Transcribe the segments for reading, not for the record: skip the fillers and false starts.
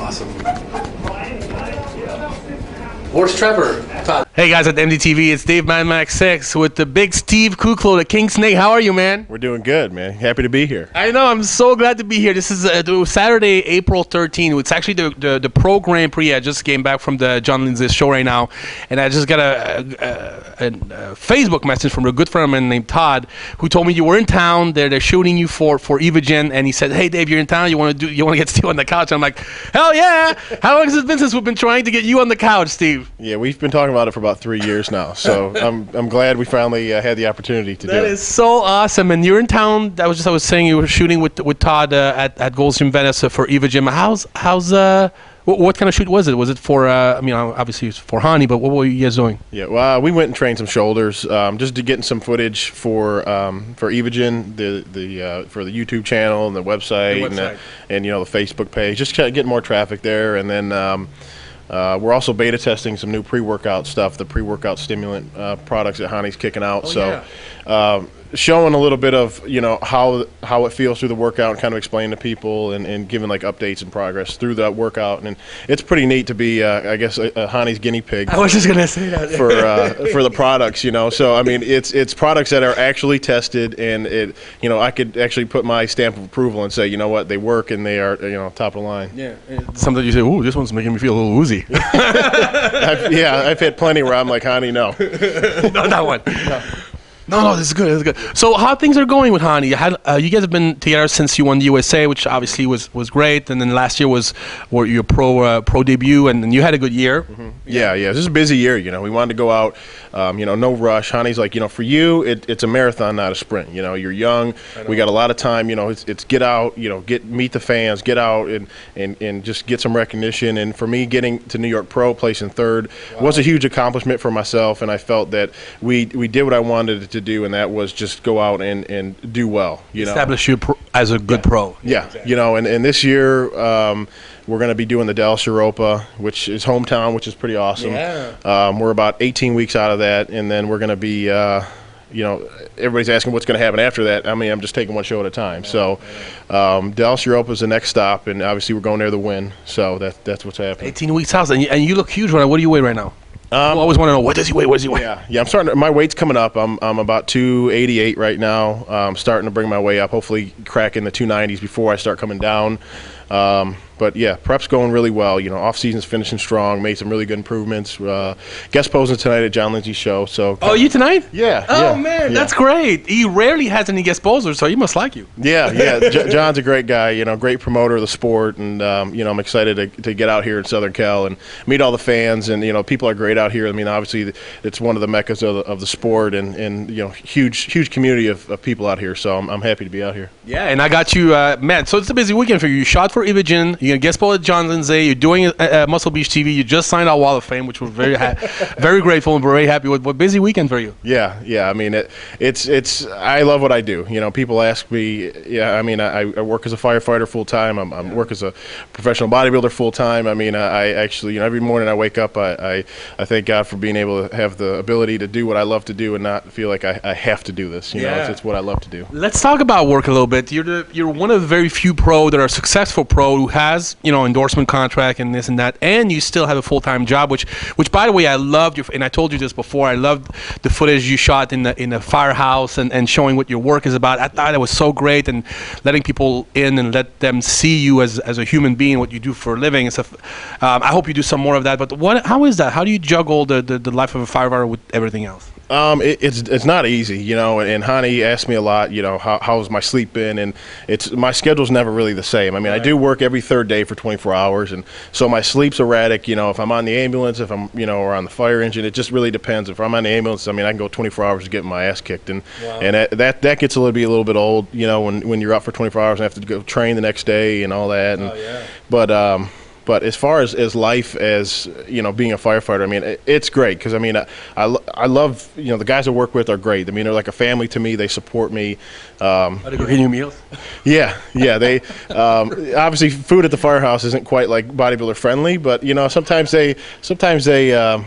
Awesome. Where's Trevor? Hey guys at MBTV, it's Dave Mad Max 6 with the big Steve Kuclo, the King Snake. How are you, man? We're doing good, man. Happy to be here. I know, I'm so glad to be here. This is Saturday, April 13th. It's actually the Pro Grand Prix. I just came back from the John Lindsay show right now, and I just got a Facebook message from a good friend of mine named Todd, who told me you were in town. They're shooting you for Evogen, and he said, "Hey Dave, you're in town. You want to get Steve on the couch?" And I'm like, "Hell yeah! How long has it been since we've been trying to get you on the couch, Steve?" Yeah, we've been talking about it for about 3 years now, so I'm glad we finally had the opportunity to do it. That is so awesome, and you're in town. I was saying you were shooting with Todd at Gold's Gym Venice for Evogen. What kind of shoot was it? Was it for obviously it was for Hani, but what were you guys doing? Yeah, well, we went and trained some shoulders, just to get some footage for Evogen, for the YouTube channel and the website, and the Facebook page, just trying to get more traffic there, and then. We're also beta testing some new pre-workout stuff, the pre-workout stimulant products that Hani's kicking out. Showing a little bit of how it feels through the workout, and kind of explaining to people and giving like updates and progress through that workout. And it's pretty neat to be I guess a Hani's guinea pig. I was just gonna say that for the products, So I mean, it's products that are actually tested, and I could actually put my stamp of approval and say, you know what, they work and they are top of the line. Yeah. Sometimes you say, "Ooh, this one's making me feel a little woozy." I've had plenty where I'm like, "Hani, no." No, that one. No, this is good. This is good. So, how things are going with Hani? You guys have been together since you won the USA, which obviously was great, and then last year was your pro debut, and then you had a good year. Mm-hmm. Yeah. This is a busy year. We wanted to go out. No rush. Hani's like, for you, it's a marathon, not a sprint. You're young. We got a lot of time. It's get out. Meet the fans. Get out and just get some recognition. And for me, getting to New York Pro, placing third, was a huge accomplishment for myself, and I felt that we did what I wanted to do, and that was just go out and do well. Establish you as a good pro. Yeah. And this year we're going to be doing the Dallas Europa, which is hometown, which is pretty awesome. Yeah. We're about 18 weeks out of that, and then we're going to be everybody's asking what's going to happen after that. I mean, I'm just taking one show at a time. So Dallas Europa is the next stop, and obviously we're going there to win. So that's what's happening. 18 weeks out, and you look huge right now. What do you weigh right now? I always want to know, what does he weigh? What does he weigh? Yeah. I'm starting. My weight's coming up. I'm about 288 right now. I'm starting to bring my weight up. Hopefully, cracking the 290s before I start coming down. But yeah, prep's going really well. Off season's finishing strong. Made some really good improvements. Guest posing tonight at John Lindsay's show. So. Oh, you tonight? Yeah. Oh man, that's great. He rarely has any guest posers, so he must like you. Yeah. John's a great guy. Great promoter of the sport, and I'm excited to get out here in Southern Cal and meet all the fans. And people are great out here. I mean, obviously it's one of the meccas of the sport, and huge community of people out here. So I'm happy to be out here. Yeah, and I got you, man. So it's a busy weekend for you. You shot for Evogen. You're gonna guest post at John Lindsay. You're doing Muscle Beach TV. You just signed our Wall of Fame, which we're very very grateful and very happy with. What busy weekend for you? Yeah. I mean, it's I love what I do. People ask me. Yeah, I mean, I work as a firefighter full time. I work as a professional bodybuilder full time. I mean, I actually every morning I wake up, I thank God for being able to have the ability to do what I love to do and not feel like I have to do this. It's what I love to do. Let's talk about work a little bit. You're one of the very few pro that are successful pro who has endorsement contract and this and that, and you still have a full-time job, which by the way, I loved and I told you this before, I loved the footage you shot in the firehouse and showing what your work is about. I thought it was so great, and letting people in and let them see you as a human being, what you do for a living and stuff. I hope you do some more of that. But how is that? How do you juggle the life of a firefighter with everything else? It's not easy, and Hani asked me a lot, how's my sleep been, and my schedule's never really the same. I mean, I do work every third day for 24 hours, and so my sleep's erratic. If I'm on the ambulance, if I'm or on the fire engine, it just really depends. If I'm on the ambulance, I mean, I can go 24 hours to get my ass kicked, and that gets a little bit old, when you're up for 24 hours and have to go train the next day and all that. And, But as far as life as, being a firefighter, I mean, it's great because, I mean, I love, the guys I work with are great. I mean, they're like a family to me. They support me. Are they cooking you meals? Yeah. They obviously food at the firehouse isn't quite like bodybuilder friendly, but, sometimes they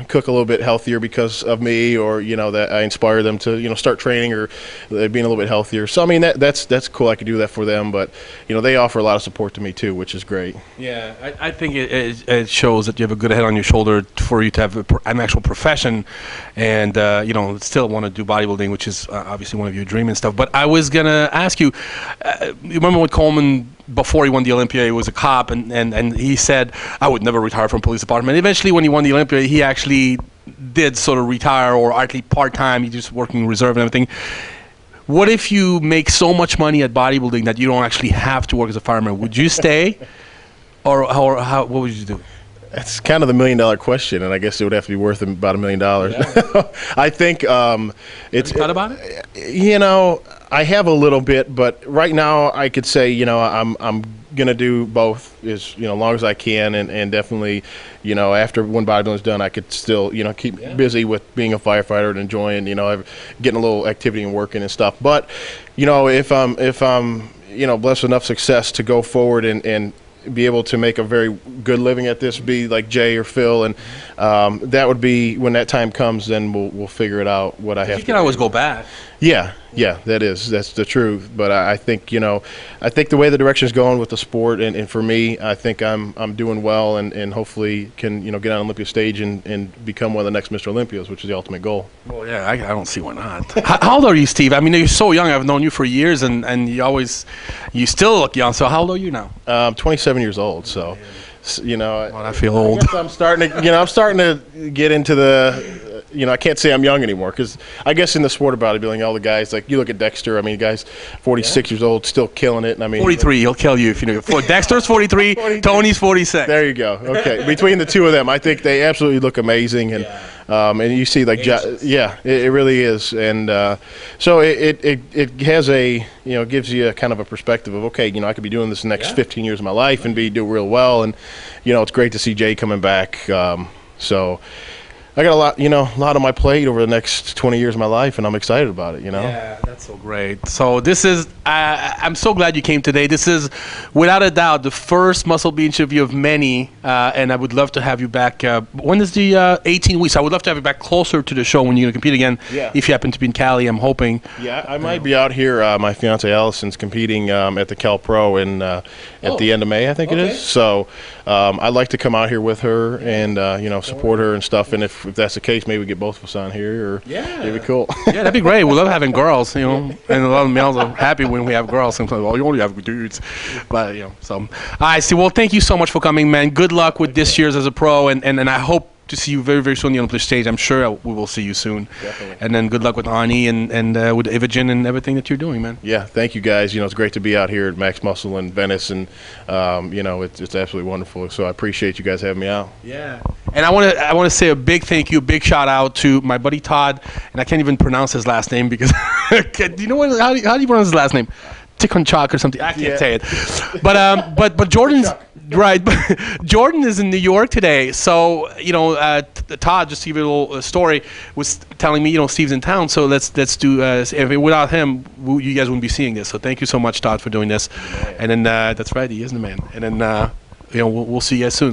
cook a little bit healthier because of me, or, that I inspire them to, start training or being a little bit healthier. So, I mean, that's cool. I could do that for them, but, they offer a lot of support to me too, which is great. Yeah, I think think it shows that you have a good head on your shoulder for you to have an actual profession, and still want to do bodybuilding, which is obviously one of your dreams and stuff. But I was gonna ask you, you remember when Coleman, before he won the Olympia, he was a cop, and he said, I would never retire from police department. Eventually, when he won the Olympia, he actually did sort of retire, or at least part-time. He's just working reserve and everything. What if you make so much money at bodybuilding that you don't actually have to work as a fireman? Would you stay, or what would you do? That's kind of the $1 million question, and I guess it would have to be worth about $1 million. Yeah. I think it's. Have you thought about it? I have a little bit, but right now I could say, I'm gonna do both as long as I can, and definitely, after when bodybuilding's done, I could still keep busy with being a firefighter and enjoying getting a little activity and working and stuff. But if I'm blessed with enough success to go forward and be able to make a very good living at this, be like Jay or Phil, and that would be when that time comes. Then we'll figure it out. What I have. You can always go back. Yeah, that's the truth. But I think the way the direction is going with the sport, and for me, I think I'm doing well, and hopefully can get on Olympia stage and become one of the next Mr. Olympias, which is the ultimate goal. Well, yeah, I don't see why not. How old are you, Steve? I mean, you're so young. I've known you for years, and you still look young. So how old are you now? 27 years old. So. Well, I feel old. I'm starting to get into the. I can't say I'm young anymore, because I guess in the sport of bodybuilding, all the guys, like you look at Dexter. I mean, guys, 46 years old, still killing it. And I mean, 43. He'll kill you if you know. Dexter's 43. Tony's 46. There you go. Okay, between the two of them, I think they absolutely look amazing, and you see like it really is, and so it has a gives you a kind of a perspective of, okay, I could be doing this the next 15 years of my life and do real well, and it's great to see Jay coming back. So I got a lot on my plate over the next 20 years of my life, and I'm excited about it. Yeah, that's so great. So this is, I'm so glad you came today. This is, without a doubt, the first Muscle Beach interview of many, and I would love to have you back. When is the 18 weeks? I would love to have you back closer to the show when you're going to compete again. Yeah. If you happen to be in Cali, I'm hoping. Yeah, I might be out here. My fiance Allison's competing at the Cal Pro at the end of May, I think it is. So I'd like to come out here with her and support her and stuff. And if that's the case, maybe we get both of us on here. Or it'd be cool. Yeah, that'd be great. We love having girls, and a lot of males are happy when we have girls. Sometimes, you only have dudes, but so. I see. Well, thank you so much for coming, man. Good luck with this year's as a pro, and I hope to see you very, very soon on the Olympic stage. I'm sure we will see you soon. Definitely. And then good luck with Arnie and with Ivagen and everything that you're doing, man. Yeah, thank you guys. It's great to be out here at Max Muscle in Venice, and it's absolutely wonderful. So I appreciate you guys having me out. Yeah. And I want to say a big thank you, a big shout out to my buddy Todd, and I can't even pronounce his last name because do you know how do you pronounce his last name? Tikonchak or something. I can't say it. But Jordan's right. Jordan is in New York today, so Todd, just to give you a little story, was telling me Steve's in town, so let's do. Without him, you guys wouldn't be seeing this. So thank you so much, Todd, for doing this. And then that's right, he is the man. And then we'll see you guys soon.